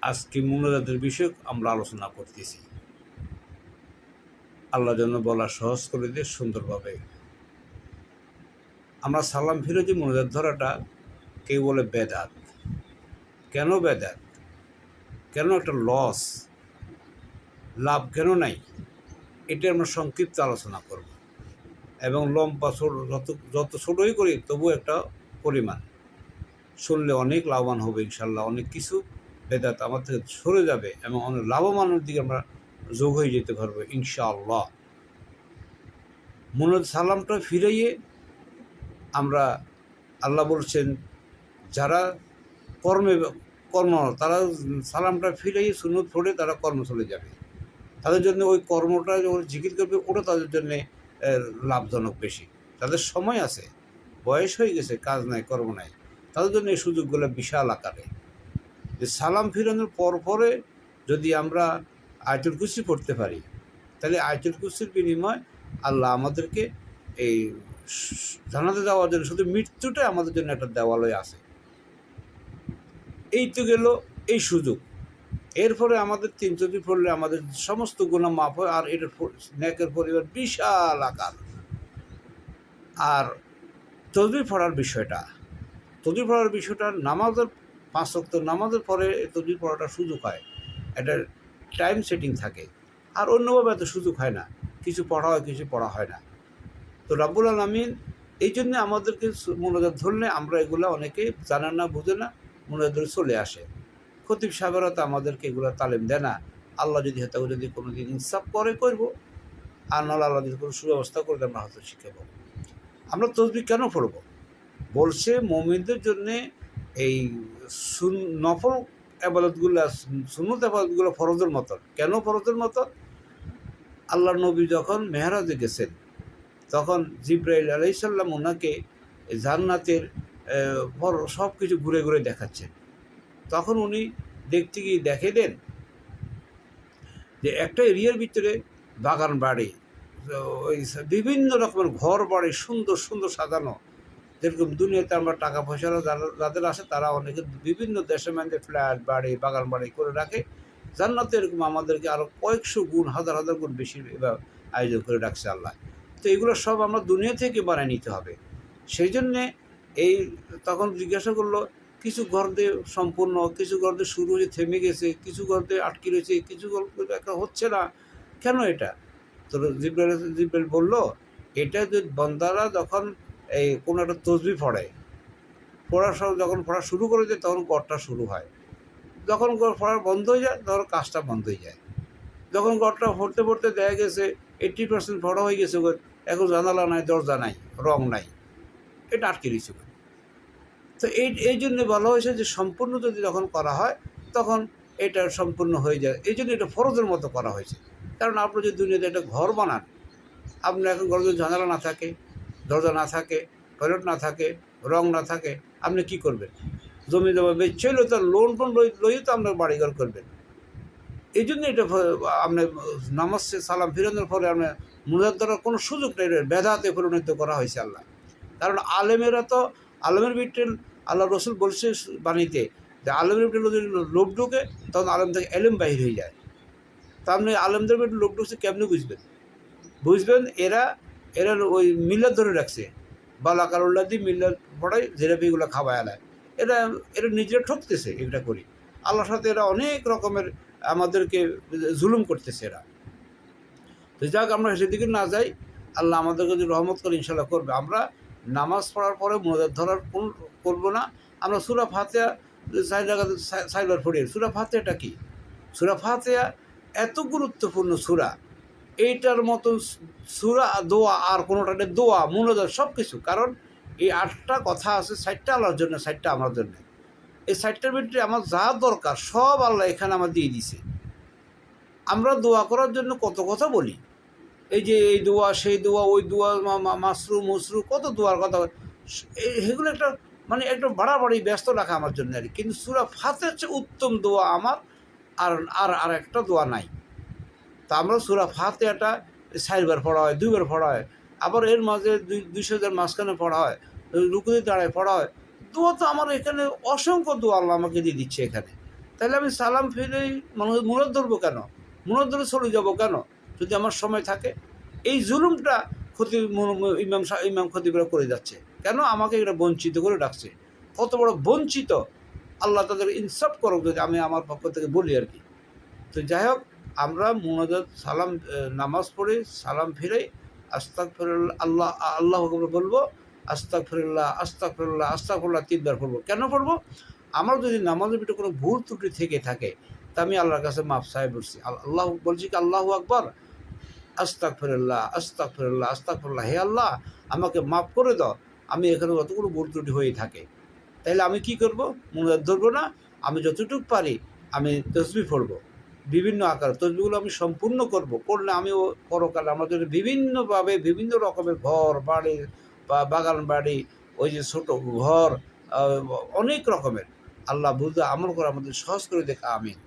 আজকে মুনাজাতের বিষয়ে আমরা আলোচনা করতেছি। আল্লাহ যেন বলা সহজ করে দিয়ে সুন্দরভাবে। আমরা সালাম ফিরে যে মুনাজাত ধরাটা কেউ বলে বেদাত। কেন বেদাত? কেন একটা লস, লাভ কেন নাই? এটা আমরা সংক্ষিপ্ত আলোচনা করব এবং লম্বা যত ছোটোই করি তবু একটা পরিমাণ শুনলে অনেক লাভবান হবে ইনশাল্লাহ। অনেক কিছু বেদাত আমার থেকে সরে যাবে এবং অনেক লাভবানের দিকে আমরা যোগ হয়ে যেতে পারবো ইনশাআল্লাহ। মুনাজাত সালামটা ফিরাইয়ে আমরা, আল্লাহ বলছেন যারা কর্ম তারা সালামটা ফিরাইয়ে সুন্নত পড়ে তারা কর্ম চলে যাবে। তাদের জন্য ওই কর্মটা যখন জিকির করবে ওটা তাদের জন্যে লাভজনক বেশি। তাদের সময় আছে, বয়স হয়ে গেছে, কাজ নাই, কর্ম নাই, তাদের জন্য এই সুযোগগুলো বিশাল আকারে। যে সালাম ফিরানোর পরে যদি আমরা আয়াতুল কুরসি পড়তে পারি, তাহলে আয়াতুল কুরসির বিনিময় আল্লাহ আমাদেরকে এই জানাতে যাওয়ার জন্য শুধু মৃত্যুটাই আমাদের জন্য একটা দেওয়ালয় আছে। এই তো গেল এই সুযোগ। এরপরে আমাদের 3 তসবিহ পড়লে আমাদের সমস্ত গুনাহ মাফ হয়, আর এটার নেকের পরিমাণ বিশাল আকার। আর তসবিহ পড়ার বিষয়টা নামাজের 5 ওয়াক্ত নামাজের পরে তসবিহ পড়াটা সুযোগ হয়। এটা টাইম সেটিং থাকে, আর অন্যভাবে এত সুযোগ হয় না। কিছু পড়া হয়, কিছু পড়া হয় না। তো রাব্বুল আলামিন এই জন্যে আমাদেরকে মুনাজাত ধরলে আমরা এগুলো অনেকে জানে না, বুঝে না, মুনাজাত ধরে চলে আসে। খতিব সাহেবেরা তো আমাদেরকে এগুলো তালিম দেয় না। আল্লাহ যদি হয়তো যদি কোনো দিন ইনসাফ করে করবো, আর নাহলে আল্লাহ যদি কোনো সুব্যবস্থা করে আমরা হয়তো শিখাবো। আমরা তসবিহ কেন পড়ব? বলছে মুমিনদের জন্যে এই নফল আবাদতগুলো, সুন্নত আবাদতগুলো ফরজের মতন। কেন ফরজের মতন? আল্লাহর নবী যখন মেহরাজে গেছেন, তখন জিবরাইল আলাইহিস সালাম ওনাকে জান্নাতের সব কিছু ঘুরে ঘুরে দেখাচ্ছেন। তখন উনি দেখতে গিয়ে দেখে দেন যে একটা এরিয়ার ভিতরে বাগান বাড়ি, ওই বিভিন্ন রকমের ঘর বাড়ি সুন্দর সুন্দর সাজানো। যেরকম দুনিয়াতে আমরা টাকা পয়সারা যাদের আসে তারা অনেকে বিভিন্ন দেশে মানে ফ্ল্যাট বাড়ি বাগান বাড়ি করে রাখে। জান্নাতে এরকম আমাদেরকে আরও কয়েকশো গুণ, হাজার হাজার গুণ বেশি আয়োজন করে রাখছে আল্লাহ। তো এগুলো সব আমরা দুনিয়া থেকে বানিয়ে নিতে হবে। সেই জন্যে এই তখন জিজ্ঞাসা করলো, কিছু ঘর দিয়ে সম্পূর্ণ, কিছু ঘর দিয়ে শুরু হয়ে থেমে গেছে, কিছু ঘর দিয়ে আটকে রয়েছে, কিছু ঘর একটা হচ্ছে না, কেন এটা? তো জিবরাইল বললো, এটা যে বান্দারা যখন এই কোনো একটা তসবিহ যখন পড়া শুরু করে দেয় তখন গড়টা শুরু হয়, যখন পড়া বন্ধ হয়ে যায় তখন কাজটা বন্ধ হয়ে যায়। যখন গড়টা পড়তে পড়তে দেখা গেছে 80% পড়া হয়ে গেছে, এখন জানালা নাই, দরজা নাই, রং নাই, এটা আটকে দিয়েছে। তো এই জন্যে বলা হয়েছে যে সম্পূর্ণ যদি যখন করা হয় তখন এটা সম্পূর্ণ হয়ে যায়। এই জন্য এটা ফরজের মতো করা হয়েছে। কারণ আপনি যদি দুনিয়াতে একটা ঘর বানান, আপনার এখন ঘরে যদি জানালা না থাকে, দরজা না থাকে, টয়লেট না থাকে, রং না থাকে, আপনি কি করবেন? জমি জমা বেচছিল তো লোন লইয়ে তো আপনার বাড়িঘর করবেন। এই জন্য এটা আপনার নামাজ সালাম ফিরানোর পরে আপনার মুনাজাত ধরার কোনো সুযোগ নেই, বেদাতে পরিণত করা হয়েছে আল্লাহ। কারণ আলেমেরা তো আলেমের ভিতরে আল্লাহ রসুল বলছে বাণীতে যে আলেমের ভিতরে যদি লোভ ঢুকে তখন আলেম থেকে এলেম বাহির হয়ে যায়। তা আপনি আলেমদের ভিতরে লোভ ঢুকছে কেমনি বুঝবেন? এরা ওই মিল্লাত ধরে রাখছে, বালাকার উল্লাদি মিল্লাত পড়ায় জেরাপিগুলো খাওয়ায় আলায়। এরা নিজেরা ঠকতেছে। এটা করি আল্লাহর সাথে এরা অনেক রকমের আমাদেরকে জুলুম করতেছে এরা। তো যাক, আমরা সেদিকে না যাই, আল্লাহ আমাদেরকে যদি রহমত করে ইনশাল্লাহ করবে। আমরা নামাজ পড়ার পরে মুনাজাত ধরার করবো না। আমরা সূরা ফাতিহা সাইবার পড়ি। সূরা ফাতিহাটা কি? সূরা ফাতিহা এত গুরুত্বপূর্ণ সূরা, এইটার মতন সূরা দোয়া আর কোনোটা নেই। দোয়া, মুনাজাত সব কিছু। কারণ এই 8টা কথা আছে, 60টা আল্লাহর জন্য, 60টা আমার জন্য। এই 60টার ভিতরে আমার যা দরকার সব আল্লাহ এখানে আমার দিয়ে দিছে। আমরা দোয়া করার জন্য কত কথা বলি, এই যে এই দোয়া সেই দোয়া, ওই দোয়া, মসরু কত দোয়ার কথা, এগুলো একটা মানে একটা বাড়াবাড়ি ব্যস্ত রাখা আমার জন্য আর কি। কিন্তু সূরা ফাতিহার চেয়ে উত্তম দোয়া আমার আর একটা দোয়া নাই। তা আমরা সূরা ফাতিহাটা 4বার পড়া হয়, 2বার পড়া হয়, আবার এর মাঝে 200 মাঝখানে পড়া হয়, রুকুতে দাঁড়ায় পড়া হয়। দোয়া তো আমার এখানে অসংখ্য দোয়া আল্লাহ আমাকে দিয়ে দিচ্ছে এখানে। তাহলে আমি সালাম ফিরেই মুরাদ ধরবো কেন? মুরাদ ধরে চলে যাবো কেন যদি আমার সময় থাকে? এই জুলুমটা ইমাম খতিবরা করে যাচ্ছে। কেন আমাকে এটা বঞ্চিত করে ডাকছে? কত বড় বঞ্চিত! আল্লাহ তাদের ইনসাফ করুক যদি আমি আমার পক্ষ থেকে বলি আর কি। তো যাই হোক, আমরা মুনাজাত সালাম নামাজ পড়ে সালাম ফিরে আস্তাগফিরুল্লাহ আল্লাহু আকবার বলবো, আস্তাগফিরুল্লাহ আস্তাগফিরুল্লাহ আস্তাগফিরুল্লাহ ৩ বার পড়বো। কেন পড়বো? আমার যদি নামাজের ভিতরে কোনো ভুল ত্রুটি থেকে থাকে তা আমি আল্লাহর কাছে মাফ চাই বলছি। আল্লাহ বলছি কি আল্লাহু আকবার, আস্তাগফিরুল্লাহ আস্তাগফিরুল্লাহ আস্তাগফিরুল্লাহ, হে আল্লাহ আমাকে মাফ করে দাও, আমি এখানে যতগুলো ভুল ত্রুটি হয়ে থাকে। তাইলে আমি কি করব? মুনাজাত ধরবো না, আমি যতটুকু পারি আমি তসবিহ পড়বো। বিভিন্ন আকার তসবিহগুলো আমি সম্পূর্ণ করব। করলে আমিও পরকালে আমাদের বিভিন্নভাবে বিভিন্ন রকমের ঘর বাড়ি বা বাগান বাড়ি, ওই যে ছোট ঘর, অনেক রকমের আল্লাহ বুঝতে আমল করে আমাদের সহজ করে দেখ। আমিন।